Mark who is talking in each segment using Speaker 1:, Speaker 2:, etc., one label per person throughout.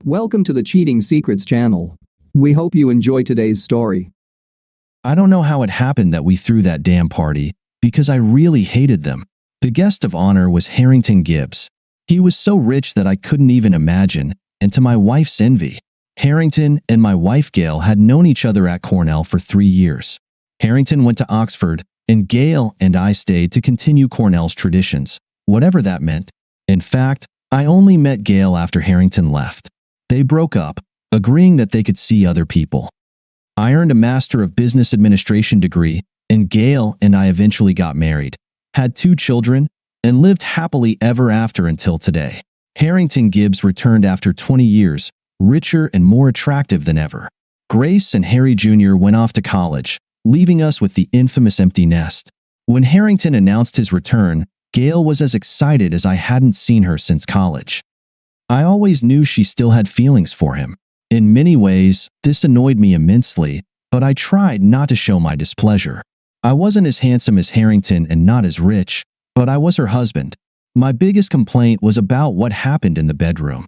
Speaker 1: Welcome to the Cheating Secrets channel. We hope you enjoy today's story.
Speaker 2: I don't know how it happened that we threw that damn party, because I really hated them. The guest of honor was Harrington Gibbs. He was so rich that I couldn't even imagine, and to my wife's envy. Harrington and my wife Gail had known each other at Cornell for 3 years. Harrington went to Oxford, and Gail and I stayed to continue Cornell's traditions, whatever that meant. In fact, I only met Gail after Harrington left. They broke up, agreeing that they could see other people. I earned a Master of Business Administration degree, and Gail and I eventually got married, had 2 children, and lived happily ever after until today. Harrington Gibbs returned after 20 years, richer and more attractive than ever. Grace and Harry Jr. went off to college, leaving us with the infamous empty nest. When Harrington announced his return, Gail was as excited as I hadn't seen her since college. I always knew she still had feelings for him. In many ways, this annoyed me immensely, but I tried not to show my displeasure. I wasn't as handsome as Harrington and not as rich, but I was her husband. My biggest complaint was about what happened in the bedroom.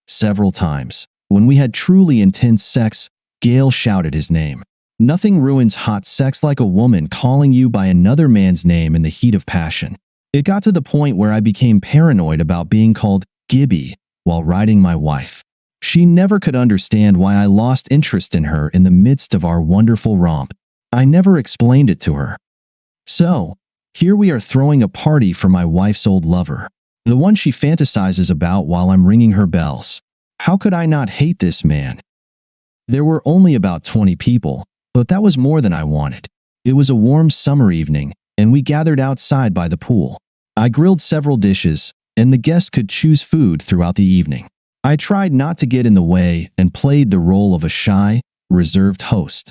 Speaker 2: Several times, when we had truly intense sex, Gail shouted his name. Nothing ruins hot sex like a woman calling you by another man's name in the heat of passion. It got to the point where I became paranoid about being called Gibby while riding my wife. She never could understand why I lost interest in her in the midst of our wonderful romp. I never explained it to her. So, here we are throwing a party for my wife's old lover, the one she fantasizes about while I'm ringing her bells. How could I not hate this man? There were only about 20 people, but that was more than I wanted. It was a warm summer evening, and we gathered outside by the pool. I grilled several dishes, and the guests could choose food throughout the evening. I tried not to get in the way and played the role of a shy, reserved host.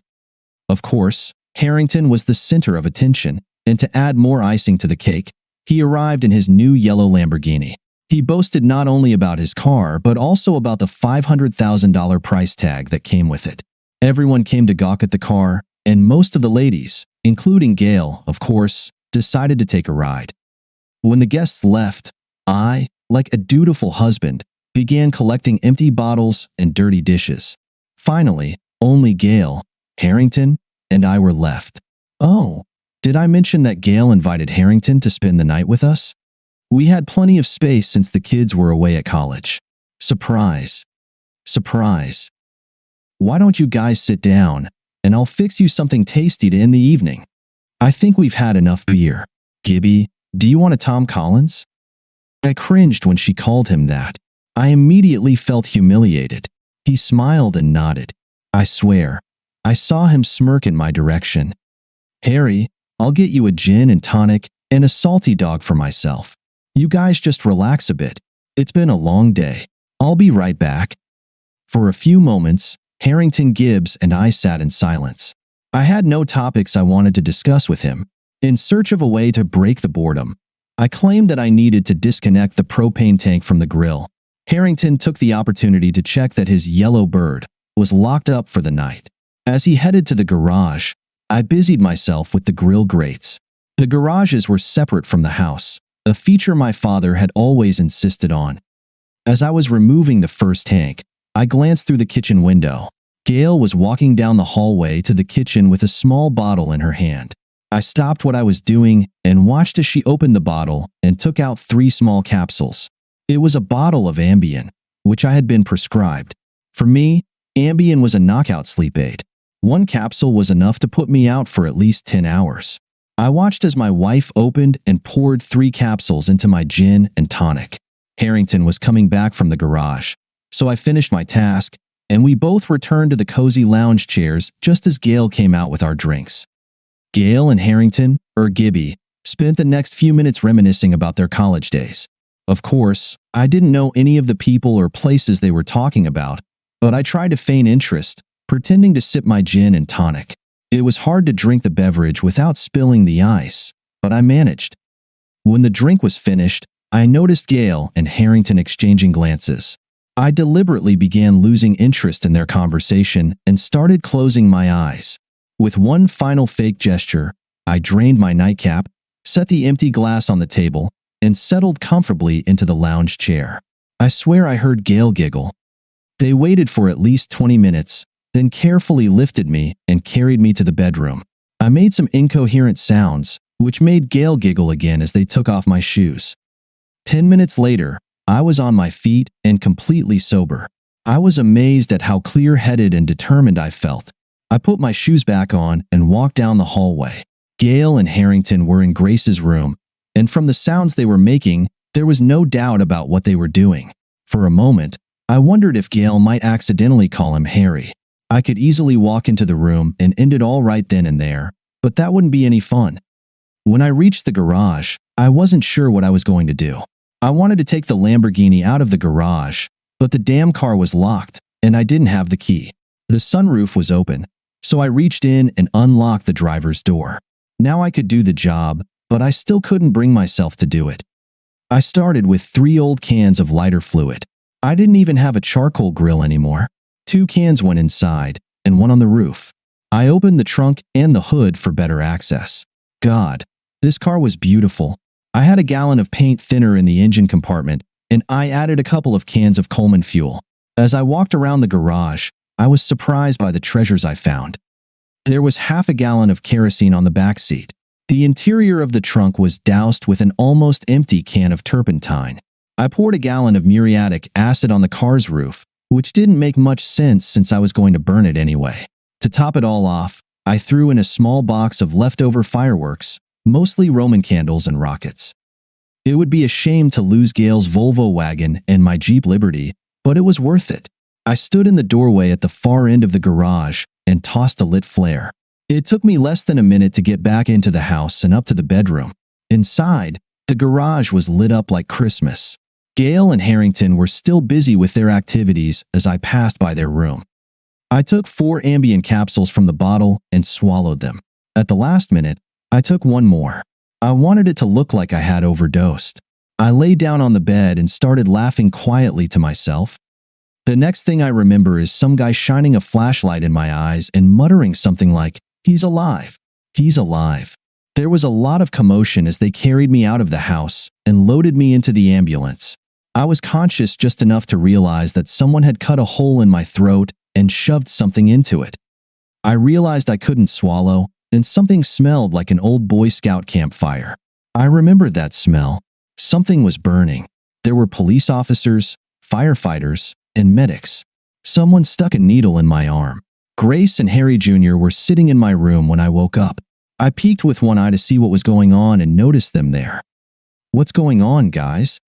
Speaker 2: Of course, Harrington was the center of attention, and to add more icing to the cake, he arrived in his new yellow Lamborghini. He boasted not only about his car, but also about the $500,000 price tag that came with it. Everyone came to gawk at the car, and most of the ladies, including Gail, of course, decided to take a ride. When the guests left, I, like a dutiful husband, began collecting empty bottles and dirty dishes. Finally, only Gail, Harrington, and I were left. Oh, did I mention that Gail invited Harrington to spend the night with us? We had plenty of space since the kids were away at college. Surprise. Surprise. Why don't you guys sit down, and I'll fix you something tasty to end the evening. I think we've had enough beer. Gibby, do you want a Tom Collins? I cringed when she called him that. I immediately felt humiliated. He smiled and nodded. I swear, I saw him smirk in my direction. Harry, I'll get you a gin and tonic and a salty dog for myself. You guys just relax a bit. It's been a long day. I'll be right back. For a few moments, Harrington Gibbs and I sat in silence. I had no topics I wanted to discuss with him. In search of a way to break the boredom, I claimed that I needed to disconnect the propane tank from the grill. Harrington took the opportunity to check that his yellow bird was locked up for the night. As he headed to the garage, I busied myself with the grill grates. The garages were separate from the house, a feature my father had always insisted on. As I was removing the first tank, I glanced through the kitchen window. Gail was walking down the hallway to the kitchen with a small bottle in her hand. I stopped what I was doing and watched as she opened the bottle and took out 3 small capsules. It was a bottle of Ambien, which I had been prescribed. For me, Ambien was a knockout sleep aid. 1 capsule was enough to put me out for at least 10 hours. I watched as my wife opened and poured 3 capsules into my gin and tonic. Harrington was coming back from the garage, so I finished my task, and we both returned to the cozy lounge chairs just as Gail came out with our drinks. Gail and Harrington, or Gibby, spent the next few minutes reminiscing about their college days. Of course, I didn't know any of the people or places they were talking about, but I tried to feign interest, pretending to sip my gin and tonic. It was hard to drink the beverage without spilling the ice, but I managed. When the drink was finished, I noticed Gail and Harrington exchanging glances. I deliberately began losing interest in their conversation and started closing my eyes. With one final fake gesture, I drained my nightcap, set the empty glass on the table, and settled comfortably into the lounge chair. I swear I heard Gail giggle. They waited for at least 20 minutes, then carefully lifted me and carried me to the bedroom. I made some incoherent sounds, which made Gail giggle again as they took off my shoes. 10 minutes later, I was on my feet and completely sober. I was amazed at how clear-headed and determined I felt. I put my shoes back on and walked down the hallway. Gail and Harrington were in Grace's room, and from the sounds they were making, there was no doubt about what they were doing. For a moment, I wondered if Gail might accidentally call him Harry. I could easily walk into the room and end it all right then and there, but that wouldn't be any fun. When I reached the garage, I wasn't sure what I was going to do. I wanted to take the Lamborghini out of the garage, but the damn car was locked, and I didn't have the key. The sunroof was open, so I reached in and unlocked the driver's door. Now I could do the job, but I still couldn't bring myself to do it. I started with 3 old cans of lighter fluid. I didn't even have a charcoal grill anymore. 2 cans went inside, and 1 on the roof. I opened the trunk and the hood for better access. God, this car was beautiful. I had a gallon of paint thinner in the engine compartment, and I added a couple of cans of Coleman fuel. As I walked around the garage, I was surprised by the treasures I found. There was half a gallon of kerosene on the back seat. The interior of the trunk was doused with an almost empty can of turpentine. I poured a gallon of muriatic acid on the car's roof, which didn't make much sense since I was going to burn it anyway. To top it all off, I threw in a small box of leftover fireworks, mostly Roman candles and rockets. It would be a shame to lose Gail's Volvo wagon and my Jeep Liberty, but it was worth it. I stood in the doorway at the far end of the garage and tossed a lit flare. It took me less than a minute to get back into the house and up to the bedroom. Inside, the garage was lit up like Christmas. Gail and Harrington were still busy with their activities as I passed by their room. I took 4 Ambien capsules from the bottle and swallowed them. At the last minute, I took 1 more. I wanted it to look like I had overdosed. I lay down on the bed and started laughing quietly to myself. The next thing I remember is some guy shining a flashlight in my eyes and muttering something like, "He's alive. He's alive." There was a lot of commotion as they carried me out of the house and loaded me into the ambulance. I was conscious just enough to realize that someone had cut a hole in my throat and shoved something into it. I realized I couldn't swallow, and something smelled like an old Boy Scout campfire. I remembered that smell. Something was burning. There were police officers, firefighters, and medics. Someone stuck a needle in my arm. Grace and Harry Jr. were sitting in my room when I woke up. I peeked with one eye to see what was going on and noticed them there. "What's going on, guys?"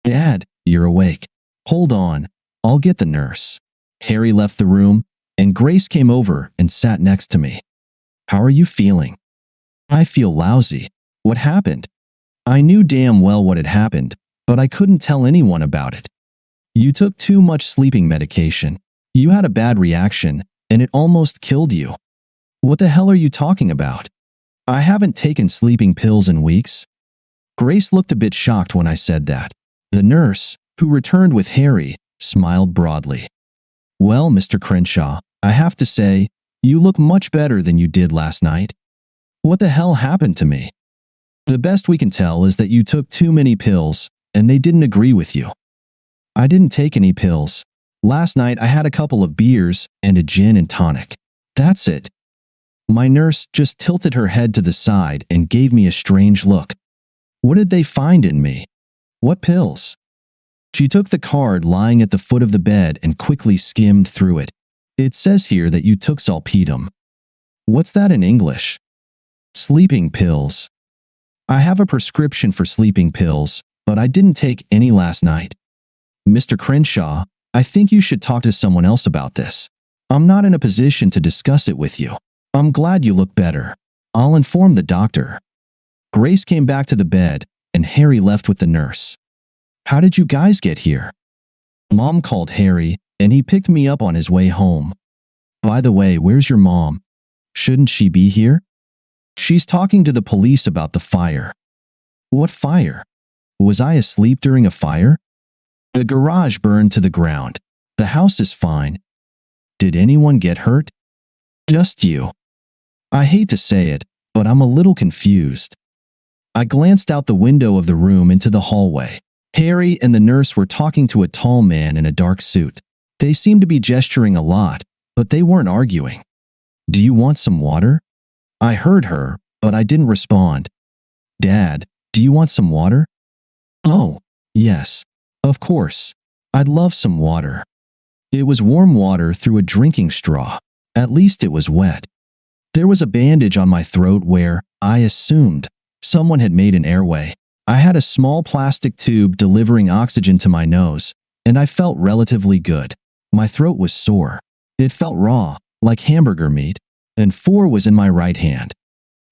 Speaker 2: "Dad, you're awake. Hold on, I'll get the nurse." Harry left the room, and Grace came over and sat next to me. "How are you feeling?" "I feel lousy." "What happened?" I knew damn well what had happened, but I couldn't tell anyone about it. "You took too much sleeping medication. You had a bad reaction, and it almost killed you." "What the hell are you talking about?" "I haven't taken sleeping pills in weeks." Grace looked a bit shocked when I said that. The nurse, who returned with Harry, smiled broadly. "Well, Mr. Crenshaw, I have to say, you look much better than you did last night." "What the hell happened to me?" "The best we can tell is that you took too many pills, and they didn't agree with you." "I didn't take any pills. Last night I had a couple of beers and a gin and tonic. That's it." My nurse just tilted her head to the side and gave me a strange look. "What did they find in me?" "What pills?" She took the card lying at the foot of the bed and quickly skimmed through it. "It says here that you took salpetum." "What's that in English?" "Sleeping pills." "I have a prescription for sleeping pills, but I didn't take any last night." "Mr. Crenshaw, I think you should talk to someone else about this. I'm not in a position to discuss it with you. I'm glad you look better. I'll inform the doctor." Grace came back to the bed, and Harry left with the nurse. "How did you guys get here?" "Mom called Harry, and he picked me up on his way home." "By the way, where's your mom? Shouldn't she be here?" "She's talking to the police about the fire." "What fire? Was I asleep during a fire?" "The garage burned to the ground. The house is fine." "Did anyone get hurt?" "Just you." I hate to say it, but I'm a little confused. I glanced out the window of the room into the hallway. Harry and the nurse were talking to a tall man in a dark suit. They seemed to be gesturing a lot, but they weren't arguing. Do you want some water? I heard her, but I didn't respond. Dad, do you want some water? Oh, yes. Of course. I'd love some water. It was warm water through a drinking straw. At least it was wet. There was a bandage on my throat where, I assumed, someone had made an airway. I had a small plastic tube delivering oxygen to my nose, and I felt relatively good. My throat was sore. It felt raw, like hamburger meat, and 4 was in my right hand.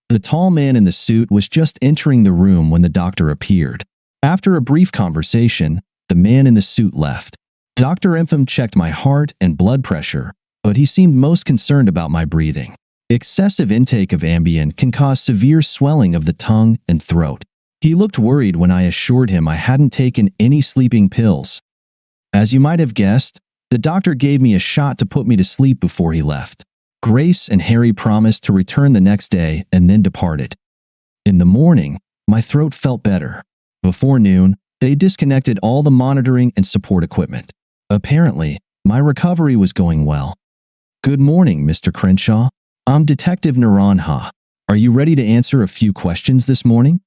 Speaker 2: The tall man in the suit was just entering the room when the doctor appeared. After a brief conversation, the man in the suit left. Dr. Empham checked my heart and blood pressure, but he seemed most concerned about my breathing. Excessive intake of Ambien can cause severe swelling of the tongue and throat. He looked worried when I assured him I hadn't taken any sleeping pills. As you might have guessed, the doctor gave me a shot to put me to sleep before he left. Grace and Harry promised to return the next day and then departed. In the morning, my throat felt better. Before noon, they disconnected all the monitoring and support equipment. Apparently, my recovery was going well. Good morning, Mr. Crenshaw. I'm Detective Naranha. Are you ready to answer a few questions this morning?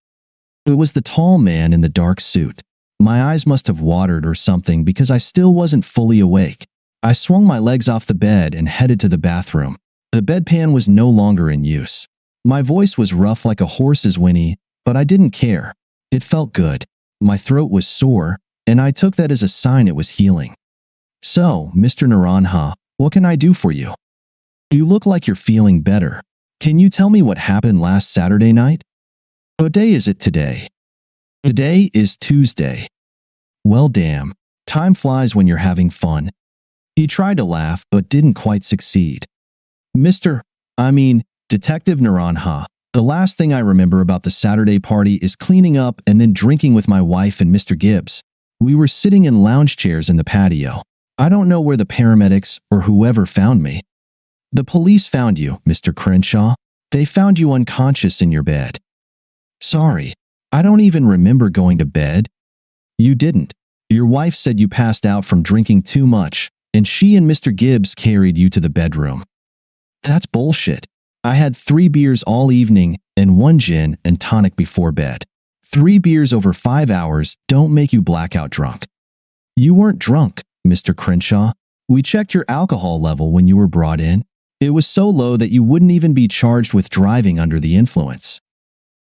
Speaker 2: It was the tall man in the dark suit. My eyes must have watered or something because I still wasn't fully awake. I swung my legs off the bed and headed to the bathroom. The bedpan was no longer in use. My voice was rough like a horse's whinny, but I didn't care. It felt good. My throat was sore, and I took that as a sign it was healing. So, Mr. Naranha, what can I do for you? You look like you're feeling better. Can you tell me what happened last Saturday night? What day is it today? Today is Tuesday. Well, damn. Time flies when you're having fun. He tried to laugh, but didn't quite succeed. Detective Naranha, the last thing I remember about the Saturday party is cleaning up and then drinking with my wife and Mr. Gibbs. We were sitting in lounge chairs in the patio. I don't know where the paramedics or whoever found me. The police found you, Mr. Crenshaw. They found you unconscious in your bed. Sorry, I don't even remember going to bed. You didn't. Your wife said you passed out from drinking too much, and she and Mr. Gibbs carried you to the bedroom. That's bullshit. I had 3 beers all evening and 1 gin and tonic before bed. 3 beers over 5 hours don't make you blackout drunk. You weren't drunk, Mr. Crenshaw. We checked your alcohol level when you were brought in. It was so low that you wouldn't even be charged with driving under the influence.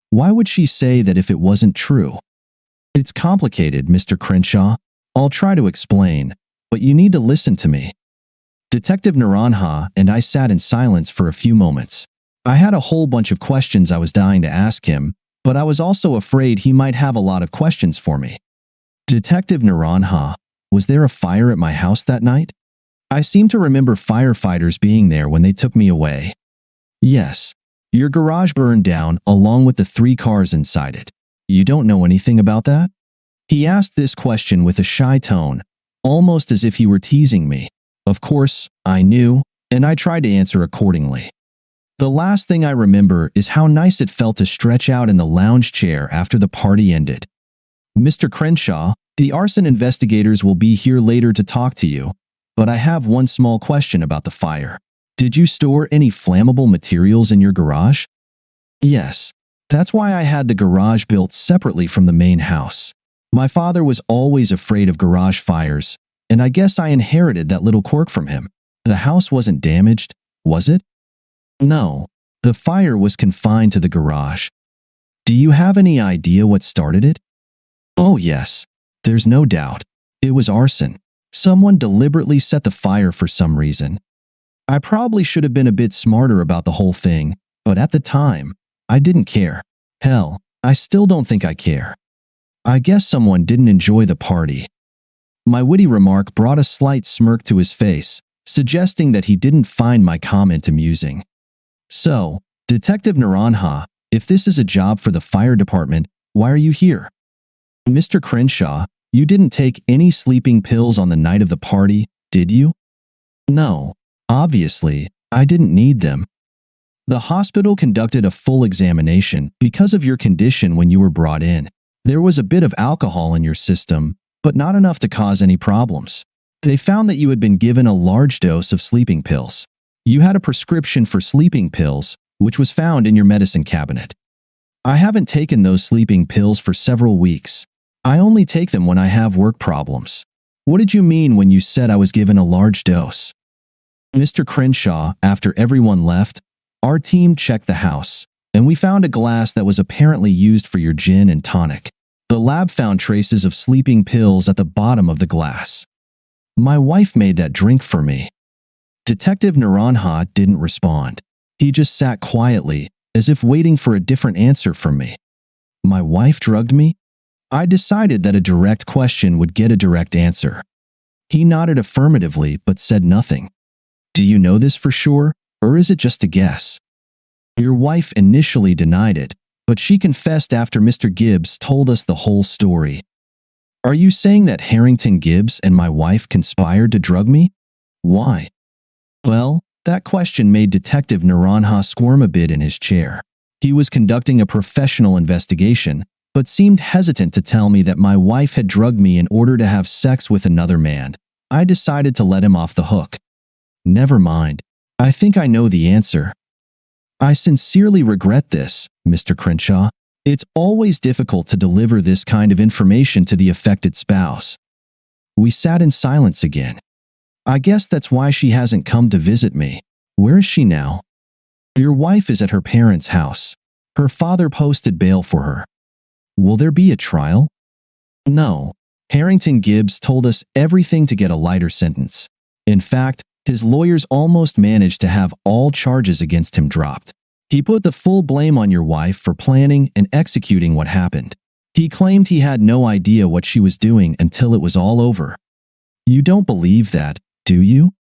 Speaker 2: Why would she say that if it wasn't true? It's complicated, Mr. Crenshaw. I'll try to explain, but you need to listen to me. Detective Naranha and I sat in silence for a few moments. I had a whole bunch of questions I was dying to ask him, but I was also afraid he might have a lot of questions for me. Detective Naranha, was there a fire at my house that night? I seem to remember firefighters being there when they took me away. Yes. Your garage burned down along with the 3 cars inside it. You don't know anything about that? He asked this question with a shy tone, almost as if he were teasing me. Of course, I knew, and I tried to answer accordingly. The last thing I remember is how nice it felt to stretch out in the lounge chair after the party ended. Mr. Crenshaw, the arson investigators will be here later to talk to you, but I have one small question about the fire. Did you store any flammable materials in your garage? Yes. That's why I had the garage built separately from the main house. My father was always afraid of garage fires, and I guess I inherited that little quirk from him. The house wasn't damaged, was it? No. The fire was confined to the garage. Do you have any idea what started it? Oh yes. There's no doubt. It was arson. Someone deliberately set the fire for some reason. I probably should have been a bit smarter about the whole thing, but at the time, I didn't care. Hell, I still don't think I care. I guess someone didn't enjoy the party. My witty remark brought a slight smirk to his face, suggesting that he didn't find my comment amusing. So, Detective Naranha, if this is a job for the fire department, why are you here? Mr. Crenshaw, you didn't take any sleeping pills on the night of the party, did you? No. Obviously, I didn't need them. The hospital conducted a full examination because of your condition when you were brought in. There was a bit of alcohol in your system, but not enough to cause any problems. They found that you had been given a large dose of sleeping pills. You had a prescription for sleeping pills, which was found in your medicine cabinet. I haven't taken those sleeping pills for several weeks. I only take them when I have work problems. What did you mean when you said I was given a large dose? Mr. Crenshaw, after everyone left, our team checked the house, and we found a glass that was apparently used for your gin and tonic. The lab found traces of sleeping pills at the bottom of the glass. My wife made that drink for me. Detective Naranha didn't respond. He just sat quietly, as if waiting for a different answer from me. My wife drugged me? I decided that a direct question would get a direct answer. He nodded affirmatively but said nothing. Do you know this for sure, or is it just a guess? Your wife initially denied it, but she confessed after Mr. Gibbs told us the whole story. Are you saying that Harrington Gibbs and my wife conspired to drug me? Why? Well, that question made Detective Naranha squirm a bit in his chair. He was conducting a professional investigation, but seemed hesitant to tell me that my wife had drugged me in order to have sex with another man. I decided to let him off the hook. Never mind. I think I know the answer. I sincerely regret this, Mr. Crenshaw. It's always difficult to deliver this kind of information to the affected spouse. We sat in silence again. I guess that's why she hasn't come to visit me. Where is she now? Your wife is at her parents' house. Her father posted bail for her. Will there be a trial? No. Harrington Gibbs told us everything to get a lighter sentence. In fact, his lawyers almost managed to have all charges against him dropped. He put the full blame on your wife for planning and executing what happened. He claimed he had no idea what she was doing until it was all over. You don't believe that, do you?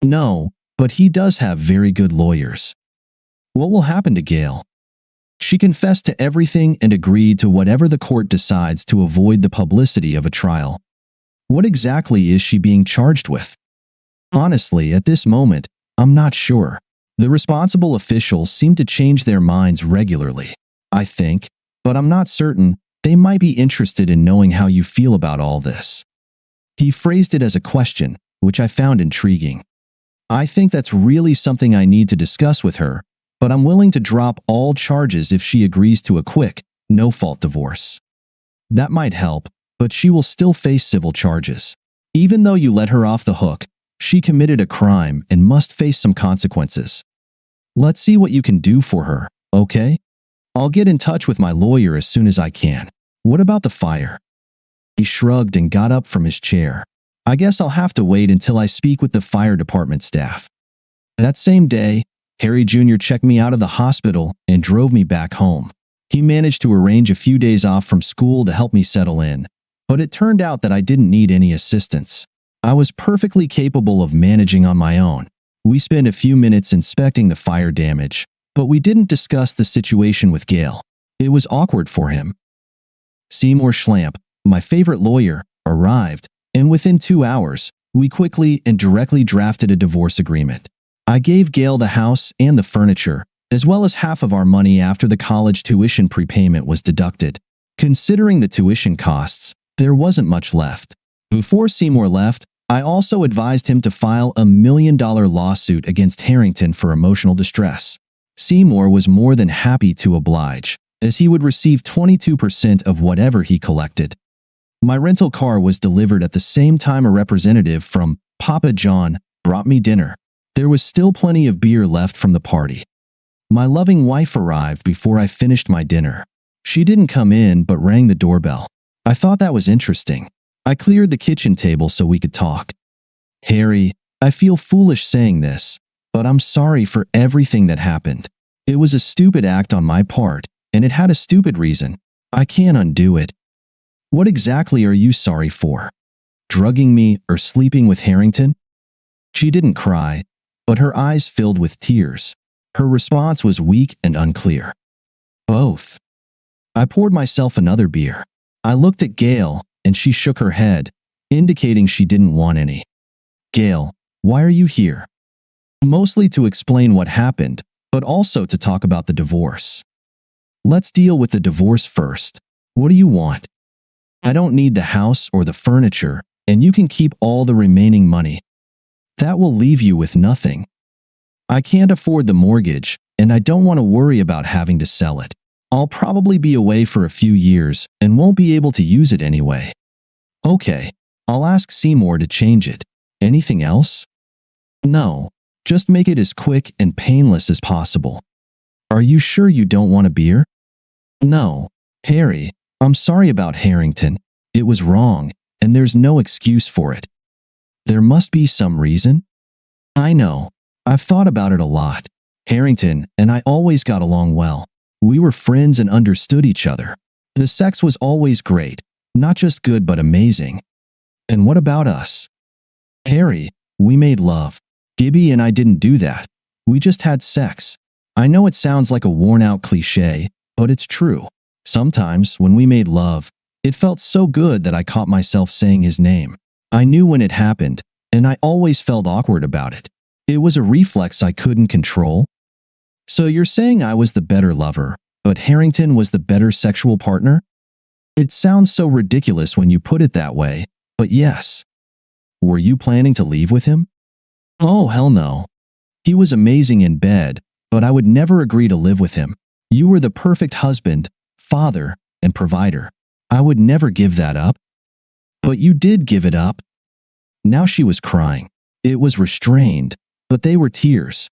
Speaker 2: No, but he does have very good lawyers. What will happen to Gail? She confessed to everything and agreed to whatever the court decides to avoid the publicity of a trial. What exactly is she being charged with? Honestly, at this moment, I'm not sure. The responsible officials seem to change their minds regularly. I think, but I'm not certain, they might be interested in knowing how you feel about all this. He phrased it as a question, which I found intriguing. I think that's really something I need to discuss with her, but I'm willing to drop all charges if she agrees to a quick, no-fault divorce. That might help, but she will still face civil charges. Even though you let her off the hook, she committed a crime and must face some consequences. Let's see what you can do for her, okay? I'll get in touch with my lawyer as soon as I can. What about the fire? He shrugged and got up from his chair. I guess I'll have to wait until I speak with the fire department staff. That same day, Harry Jr. checked me out of the hospital and drove me back home. He managed to arrange a few days off from school to help me settle in, but it turned out that I didn't need any assistance. I was perfectly capable of managing on my own. We spent a few minutes inspecting the fire damage, but we didn't discuss the situation with Gail. It was awkward for him. Seymour Schlamp, my favorite lawyer, arrived, and within 2 hours, we quickly and directly drafted a divorce agreement. I gave Gail the house and the furniture, as well as half of our money after the college tuition prepayment was deducted. Considering the tuition costs, there wasn't much left. Before Seymour left, I also advised him to file a $1 million lawsuit against Harrington for emotional distress. Seymour was more than happy to oblige, as he would receive 22% of whatever he collected. My rental car was delivered at the same time a representative from Papa John brought me dinner. There was still plenty of beer left from the party. My loving wife arrived before I finished my dinner. She didn't come in but rang the doorbell. I thought that was interesting. I cleared the kitchen table so we could talk. Harry, I feel foolish saying this, but I'm sorry for everything that happened. It was a stupid act on my part, and it had a stupid reason. I can't undo it. What exactly are you sorry for? Drugging me or sleeping with Harrington? She didn't cry, but her eyes filled with tears. Her response was weak and unclear. Both. I poured myself another beer. I looked at Gail, and she shook her head, indicating she didn't want any. Gail, why are you here? Mostly to explain what happened, but also to talk about the divorce. Let's deal with the divorce first. What do you want? I don't need the house or the furniture, and you can keep all the remaining money. That will leave you with nothing. I can't afford the mortgage, and I don't want to worry about having to sell it. I'll probably be away for a few years and won't be able to use it anyway. Okay, I'll ask Seymour to change it. Anything else? No, just make it as quick and painless as possible. Are you sure you don't want a beer? No, Harry, I'm sorry about Harrington. It was wrong, and there's no excuse for it. There must be some reason. I know. I've thought about it a lot. Harrington and I always got along well. We were friends and understood each other. The sex was always great, not just good but amazing. And what about us? Harry, we made love. Gibby and I didn't do that. We just had sex. I know it sounds like a worn-out cliché, but it's true. Sometimes, when we made love, it felt so good that I caught myself saying his name. I knew when it happened, and I always felt awkward about it. It was a reflex I couldn't control. So you're saying I was the better lover, but Harrington was the better sexual partner? It sounds so ridiculous when you put it that way, but yes. Were you planning to leave with him? Oh, hell no. He was amazing in bed, but I would never agree to live with him. You were the perfect husband, father, and provider. I would never give that up. But you did give it up. Now she was crying. It was restrained, but they were tears.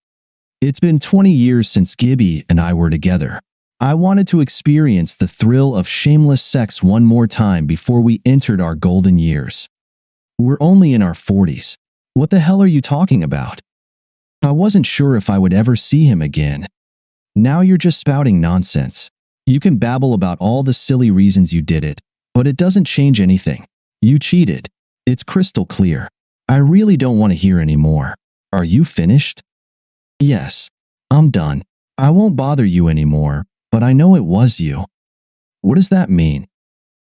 Speaker 2: It's been 20 years since Gibby and I were together. I wanted to experience the thrill of shameless sex one more time before we entered our golden years. We're only in our 40s. What the hell are you talking about? I wasn't sure if I would ever see him again. Now you're just spouting nonsense. You can babble about all the silly reasons you did it, but it doesn't change anything. You cheated. It's crystal clear. I really don't want to hear any more. Are you finished? Yes. I'm done. I won't bother you anymore, but I know it was you. What does that mean?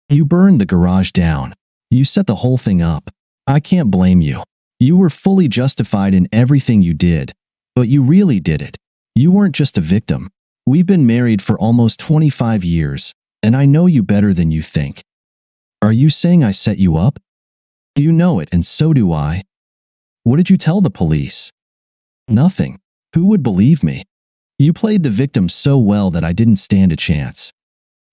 Speaker 2: You burned the garage down. You set the whole thing up. I can't blame you. You were fully justified in everything you did, but you really did it. You weren't just a victim. We've been married for almost 25 years, and I know you better than you think. Are you saying I set you up? You know it, and so do I. What did you tell the police? Nothing. Who would believe me? You played the victim so well that I didn't stand a chance.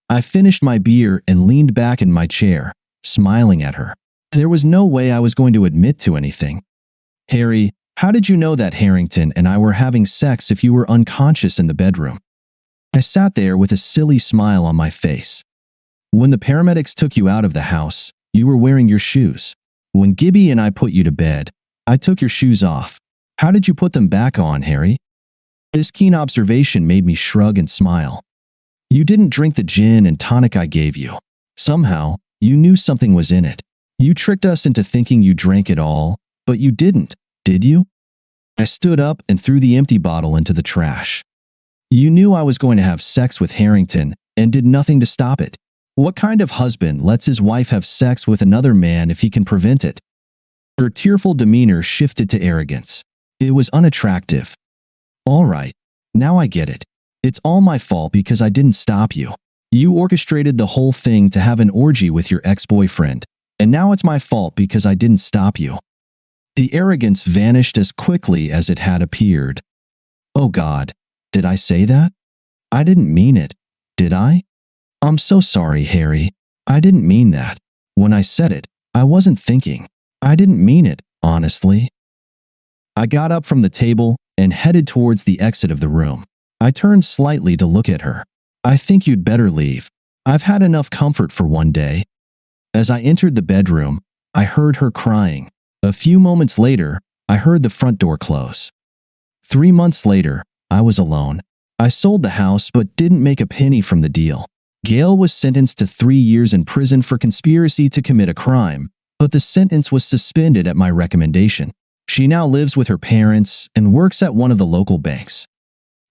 Speaker 2: I finished my beer and leaned back in my chair, smiling at her. There was no way I was going to admit to anything. Harry, how did you know that Harrington and I were having sex if you were unconscious in the bedroom? I sat there with a silly smile on my face. When the paramedics took you out of the house, you were wearing your shoes. When Gibby and I put you to bed, I took your shoes off. How did you put them back on, Harry? This keen observation made me shrug and smile. You didn't drink the gin and tonic I gave you. Somehow, you knew something was in it. You tricked us into thinking you drank it all, but you didn't, did you? I stood up and threw the empty bottle into the trash. You knew I was going to have sex with Harrington and did nothing to stop it. What kind of husband lets his wife have sex with another man if he can prevent it? Her tearful demeanor shifted to arrogance. It was unattractive. All right, now I get it. It's all my fault because I didn't stop you. You orchestrated the whole thing to have an orgy with your ex-boyfriend, and now it's my fault because I didn't stop you. The arrogance vanished as quickly as it had appeared. Oh God, did I say that? I didn't mean it, did I? I'm so sorry, Harry. I didn't mean that. When I said it, I wasn't thinking. I didn't mean it, honestly. I got up from the table and headed towards the exit of the room. I turned slightly to look at her. I think you'd better leave. I've had enough comfort for one day. As I entered the bedroom, I heard her crying. A few moments later, I heard the front door close. 3 months later, I was alone. I sold the house but didn't make a penny from the deal. Gail was sentenced to 3 years in prison for conspiracy to commit a crime, but the sentence was suspended at my recommendation. She now lives with her parents and works at one of the local banks.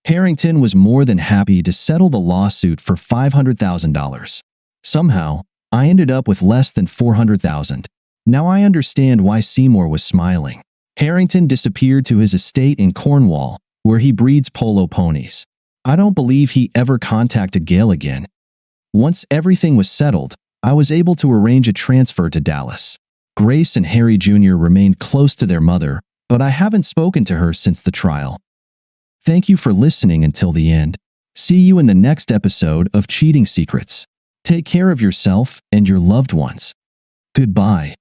Speaker 2: Harrington was more than happy to settle the lawsuit for $500,000. Somehow, I ended up with less than $400,000. Now I understand why Seymour was smiling. Harrington disappeared to his estate in Cornwall, where he breeds polo ponies. I don't believe he ever contacted Gail again. Once everything was settled, I was able to arrange a transfer to Dallas. Grace and Harry Jr. remained close to their mother, but I haven't spoken to her since the trial. Thank you for listening until the end. See you in the next episode of Cheating Secrets. Take care of yourself and your loved ones. Goodbye.